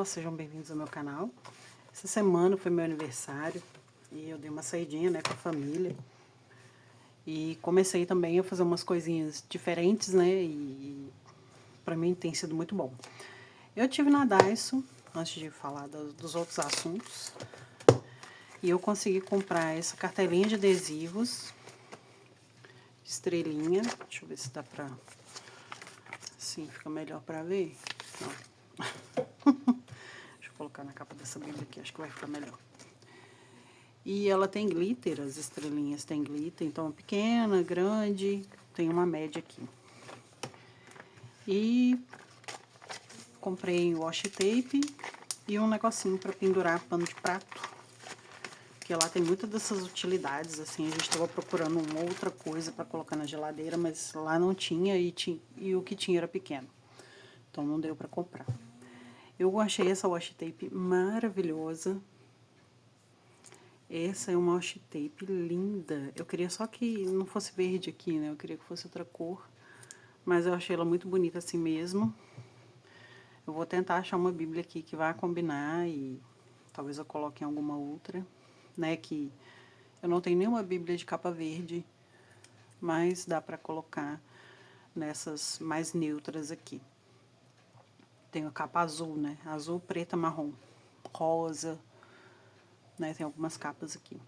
Sejam bem-vindos ao meu canal. Essa semana foi meu aniversário e eu dei uma saidinha, com a família. E comecei também a fazer umas coisinhas diferentes, e pra mim tem sido muito bom. Eu tive na Daiso, antes de falar dos outros assuntos, e eu consegui comprar essa cartelinha de adesivos, estrelinha. Deixa eu ver se dá pra... Assim fica melhor pra ver. Deixa eu colocar na capa dessa bíblia aqui, acho que vai ficar melhor. E ela tem glitter, as estrelinhas tem glitter, então pequena, grande, tem uma média aqui. E comprei washi tape e um negocinho para pendurar pano de prato. Porque lá tem muitas dessas utilidades, assim, a gente estava procurando uma outra coisa para colocar na geladeira, mas lá não tinha e o que tinha era pequeno. Então não deu para comprar. Eu achei essa washi tape maravilhosa. Essa é uma washi tape linda. Eu queria só que não fosse verde aqui, né? Eu queria que fosse outra cor. Mas eu achei ela muito bonita assim mesmo. Eu vou tentar achar uma bíblia aqui que vai combinar e talvez eu coloque em alguma outra, né? Que eu não tenho nenhuma bíblia de capa verde, mas dá pra colocar nessas mais neutras aqui. Tem a capa azul, né? Azul, preta, marrom, rosa, né? Tem algumas capas aqui.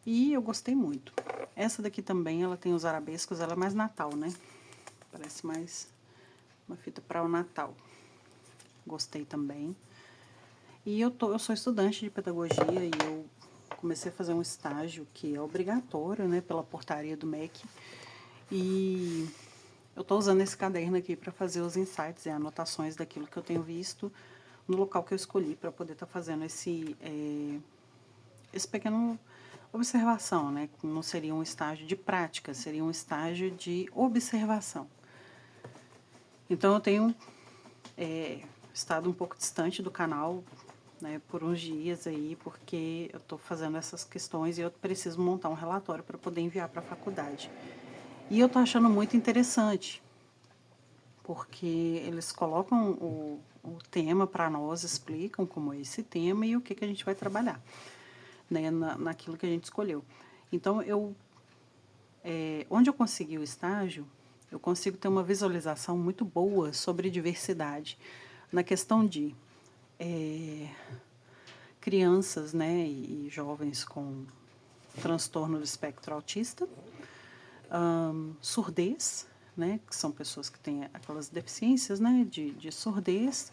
E eu gostei muito. Essa daqui também, ela tem os arabescos, ela é mais Natal, né? Parece mais uma fita para o Natal. Gostei também. E eu sou estudante de pedagogia e eu comecei a fazer um estágio que é obrigatório, né? Pela portaria do MEC. E eu tô usando esse caderno aqui para fazer os insights e anotações daquilo que eu tenho visto no local que eu escolhi para poder estar fazendo esse pequeno observação, né? Não seria um estágio de prática, seria um estágio de observação. Então eu tenho estado um pouco distante do canal, né, por uns dias aí, porque eu estou fazendo essas questões e eu preciso montar um relatório para poder enviar para a faculdade. E eu estou achando muito interessante, porque eles colocam o tema para nós, explicam como é esse tema e o que a gente vai trabalhar, né, naquilo que a gente escolheu. Então, onde eu consegui o estágio, eu consigo ter uma visualização muito boa sobre diversidade, na questão de crianças, né, e jovens com transtorno do espectro autista, surdez, né, que são pessoas que têm aquelas deficiências, né, de surdez,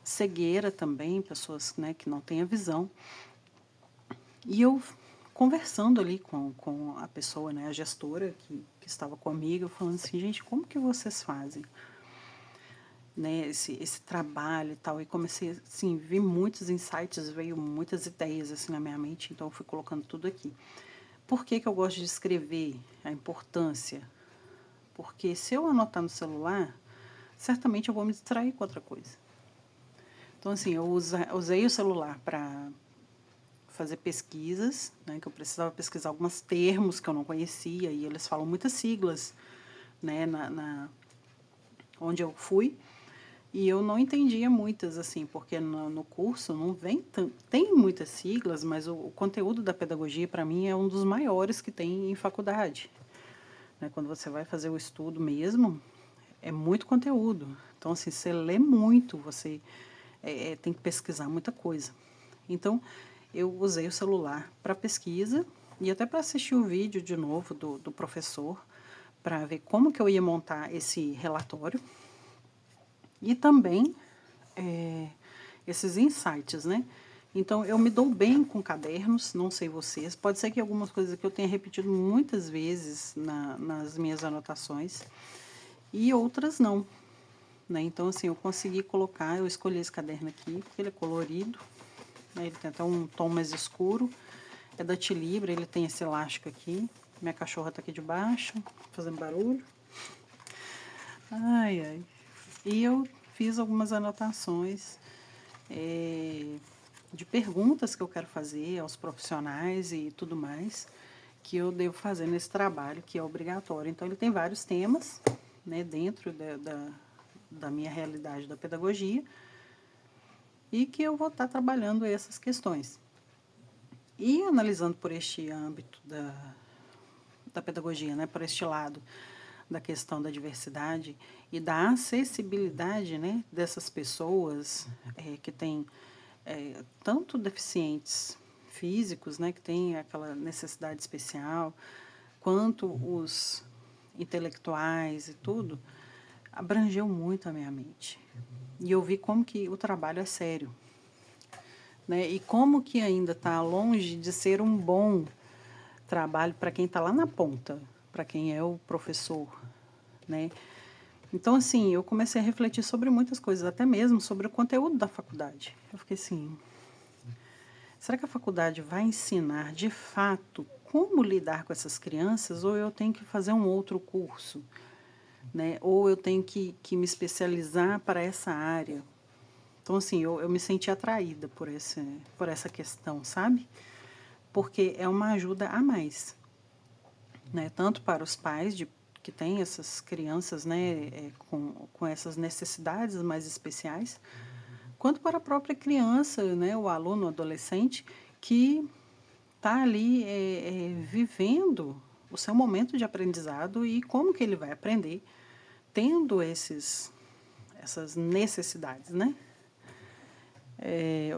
cegueira também, pessoas, né, que não têm a visão. E eu conversando ali com a pessoa, né, a gestora que estava comigo, eu falando assim, gente, como que vocês fazem, né, esse trabalho e tal, e comecei, assim, vi muitos insights, veio muitas ideias, assim, na minha mente, então eu fui colocando tudo aqui. Por que eu gosto de escrever a importância? Porque se eu anotar no celular, certamente eu vou me distrair com outra coisa. Então, assim, eu usei o celular para fazer pesquisas, né, que eu precisava pesquisar alguns termos que eu não conhecia, e eles falam muitas siglas, né, onde eu fui, e eu não entendia muitas, assim, porque no curso não vem tem muitas siglas, mas o conteúdo da pedagogia, para mim, é um dos maiores que tem em faculdade. Né, quando você vai fazer o estudo mesmo, é muito conteúdo. Então, assim, você lê muito, você tem que pesquisar muita coisa. Então, eu usei o celular para pesquisa e até para assistir o vídeo de novo do professor, para ver como que eu ia montar esse relatório. E também esses insights, né? Então, eu me dou bem com cadernos, não sei vocês. Pode ser que algumas coisas que eu tenha repetido muitas vezes nas minhas anotações e outras não. Né? Então, assim, eu consegui colocar, eu escolhi esse caderno aqui, porque ele é colorido, né? Ele tem até um tom mais escuro, é da Tilibra, ele tem esse elástico aqui. Minha cachorra tá aqui debaixo, fazendo barulho. Ai, ai. E eu fiz algumas anotações de perguntas que eu quero fazer aos profissionais e tudo mais, que eu devo fazer nesse trabalho, que é obrigatório. Então, ele tem vários temas, né, dentro da minha realidade da pedagogia. e que eu vou estar trabalhando essas questões. E analisando por este âmbito da pedagogia, né, por este lado da questão da diversidade e da acessibilidade, né, dessas pessoas que têm tanto deficientes físicos, né, que têm aquela necessidade especial, quanto os intelectuais e tudo, abrangeu muito a minha mente. E eu vi como que o trabalho é sério, né, e como que ainda está longe de ser um bom trabalho para quem está lá na ponta, para quem é o professor, né? Então, assim, eu comecei a refletir sobre muitas coisas, até mesmo sobre o conteúdo da faculdade. Eu fiquei assim, será que a faculdade vai ensinar, de fato, como lidar com essas crianças, ou eu tenho que fazer um outro curso, né? Ou eu tenho que me especializar para essa área? Então, assim, eu me senti atraída por essa questão, sabe? Porque é uma ajuda a mais, né? Tanto para os pais que têm essas crianças, né, com essas necessidades mais especiais, quanto para a própria criança, né, o aluno, o adolescente, que está ali vivendo o seu momento de aprendizado e como que ele vai aprender tendo essas necessidades, né?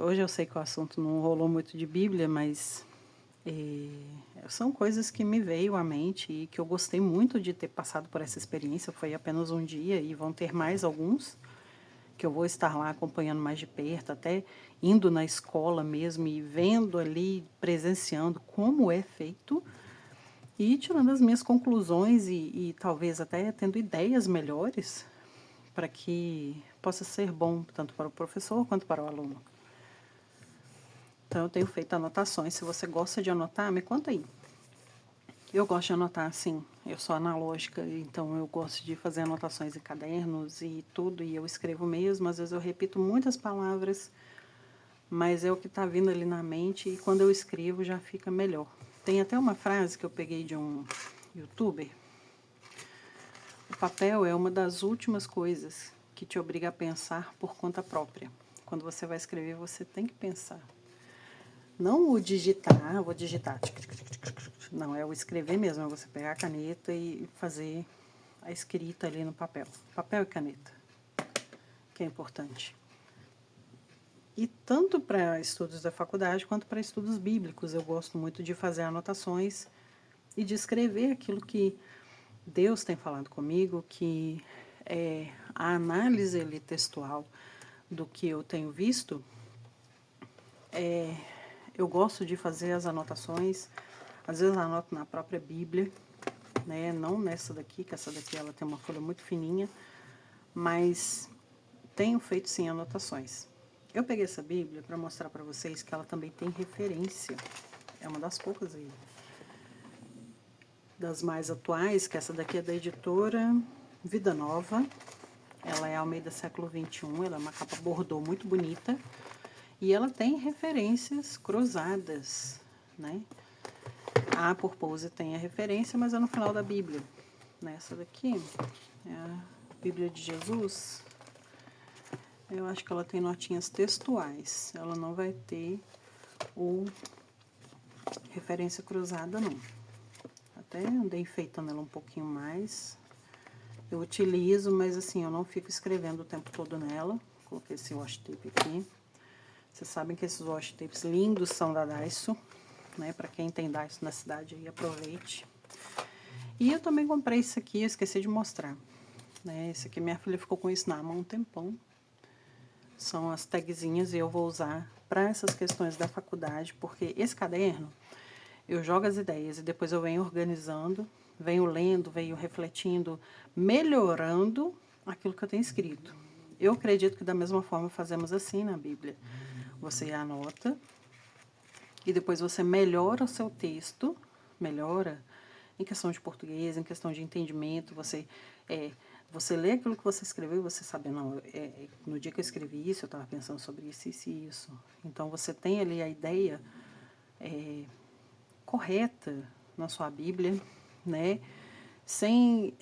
Hoje eu sei que o assunto não rolou muito de Bíblia, mas são coisas que me veio à mente e que eu gostei muito de ter passado por essa experiência. Foi apenas um dia e vão ter mais alguns que eu vou estar lá acompanhando mais de perto, até indo na escola mesmo e vendo ali, presenciando como é feito e tirando as minhas conclusões e talvez até tendo ideias melhores para que possa ser bom tanto para o professor quanto para o aluno. Então, eu tenho feito anotações. Se você gosta de anotar, me conta aí. Eu gosto de anotar, assim. Eu sou analógica, então eu gosto de fazer anotações em cadernos e tudo, e eu escrevo mesmo. Às vezes eu repito muitas palavras, mas é o que está vindo ali na mente, e quando eu escrevo já fica melhor. Tem até uma frase que eu peguei de um youtuber. O papel é uma das últimas coisas que te obriga a pensar por conta própria. Quando você vai escrever, você tem que pensar. Não o digitar, vou digitar. Não, é o escrever mesmo, é você pegar a caneta e fazer a escrita ali no papel. Papel e caneta, que é importante. E tanto para estudos da faculdade quanto para estudos bíblicos, eu gosto muito de fazer anotações e de escrever aquilo que Deus tem falado comigo, que a análise ali textual do que eu tenho visto, eu gosto de fazer as anotações, às vezes anoto na própria Bíblia, né? Não nessa daqui, que essa daqui ela tem uma folha muito fininha, mas tenho feito sim anotações. Eu peguei essa Bíblia para mostrar para vocês que ela também tem referência. É uma das poucas aí, das mais atuais, que essa daqui é da editora Vida Nova. Ela é Almeida século XXI, ela é uma capa bordô muito bonita. E ela tem referências cruzadas, né? A Purpose tem a referência, mas é no final da Bíblia. Nessa daqui é a Bíblia de Jesus. Eu acho que ela tem notinhas textuais. Ela não vai ter o referência cruzada, não. Até andei enfeitando ela um pouquinho mais. Eu utilizo, mas assim, eu não fico escrevendo o tempo todo nela. Coloquei esse washi tape aqui. Vocês sabem que esses washi tapes lindos são da Daiso, né? Para quem tem Daiso na cidade aí, aproveite. E eu também comprei isso aqui, eu esqueci de mostrar. Né? Esse aqui, minha filha ficou com isso na mão um tempão. São as tagzinhas e eu vou usar para essas questões da faculdade, porque esse caderno, eu jogo as ideias e depois eu venho organizando, venho lendo, venho refletindo, melhorando aquilo que eu tenho escrito. Eu acredito que da mesma forma fazemos assim na Bíblia. Você anota e depois você melhora o seu texto, melhora em questão de português, em questão de entendimento, você lê aquilo que você escreveu e você sabe, não, no dia que eu escrevi isso, eu estava pensando sobre isso, isso e isso. Então, você tem ali a ideia correta na sua Bíblia, né? Sem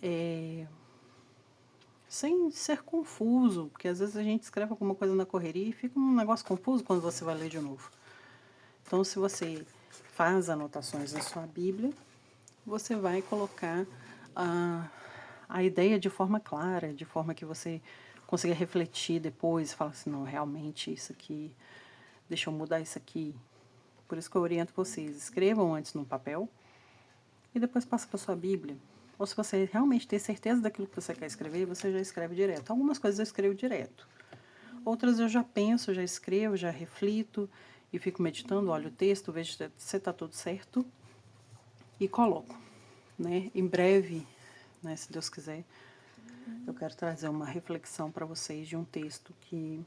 sem ser confuso, porque às vezes a gente escreve alguma coisa na correria e fica um negócio confuso quando você vai ler de novo. Então, se você faz anotações na sua Bíblia, você vai colocar a ideia de forma clara, de forma que você consiga refletir depois e falar assim, não, realmente isso aqui, deixa eu mudar isso aqui. Por isso que eu oriento vocês, escrevam antes no papel e depois passa para sua Bíblia. Ou se você realmente ter certeza daquilo que você quer escrever, você já escreve direto. Algumas coisas eu escrevo direto. Outras eu já penso, já escrevo, já reflito e fico meditando, olho o texto, vejo se está tudo certo e coloco. Né? Em breve, né, se Deus quiser, eu quero trazer uma reflexão para vocês de um texto que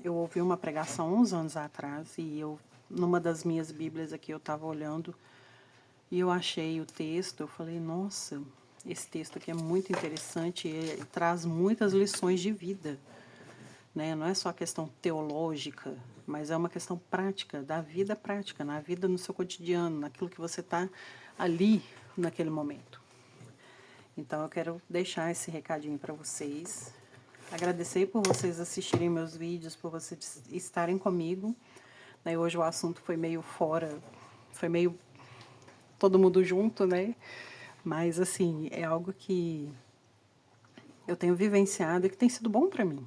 eu ouvi uma pregação uns anos atrás e eu, numa das minhas Bíblias aqui, eu estava olhando e eu achei o texto, eu falei, nossa, esse texto aqui é muito interessante e traz muitas lições de vida. Né? Não é só a questão teológica, mas é uma questão prática, da vida prática, na vida no seu cotidiano, naquilo que você está ali naquele momento. Então eu quero deixar esse recadinho para vocês. Agradecer por vocês assistirem meus vídeos, por vocês estarem comigo. Né? Hoje o assunto foi meio fora, foi meio todo mundo junto, né? Mas assim, é algo que eu tenho vivenciado e que tem sido bom para mim,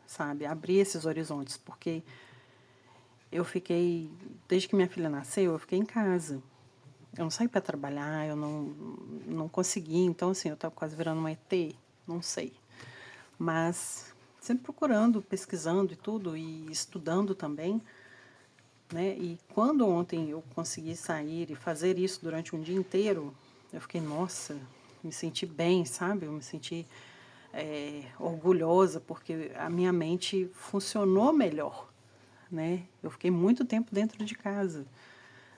sabe? Abrir esses horizontes, porque eu fiquei, desde que minha filha nasceu, eu fiquei em casa. Eu não saí para trabalhar, eu não consegui, então assim, eu estava quase virando uma ET, não sei. Mas sempre procurando, pesquisando e tudo, e estudando também, né? E quando ontem eu consegui sair e fazer isso durante um dia inteiro, eu fiquei, nossa, me senti bem, sabe? Eu me senti orgulhosa, porque a minha mente funcionou melhor, né? Eu fiquei muito tempo dentro de casa,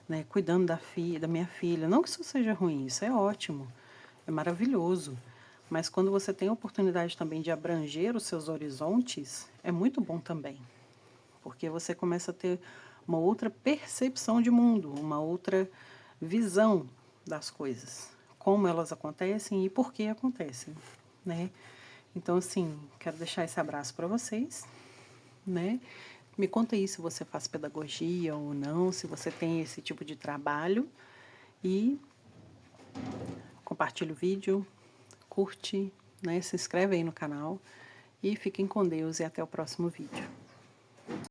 né? Cuidando da minha filha. Não que isso seja ruim, isso é ótimo, é maravilhoso. Mas quando você tem a oportunidade também de abranger os seus horizontes, é muito bom também, porque você começa a ter uma outra percepção de mundo, uma outra visão das coisas, como elas acontecem e por que acontecem, né? Então, assim, quero deixar esse abraço para vocês, né? Me conta aí se você faz pedagogia ou não, se você tem esse tipo de trabalho e compartilha o vídeo, curte, né? Se inscreve aí no canal e fiquem com Deus e até o próximo vídeo.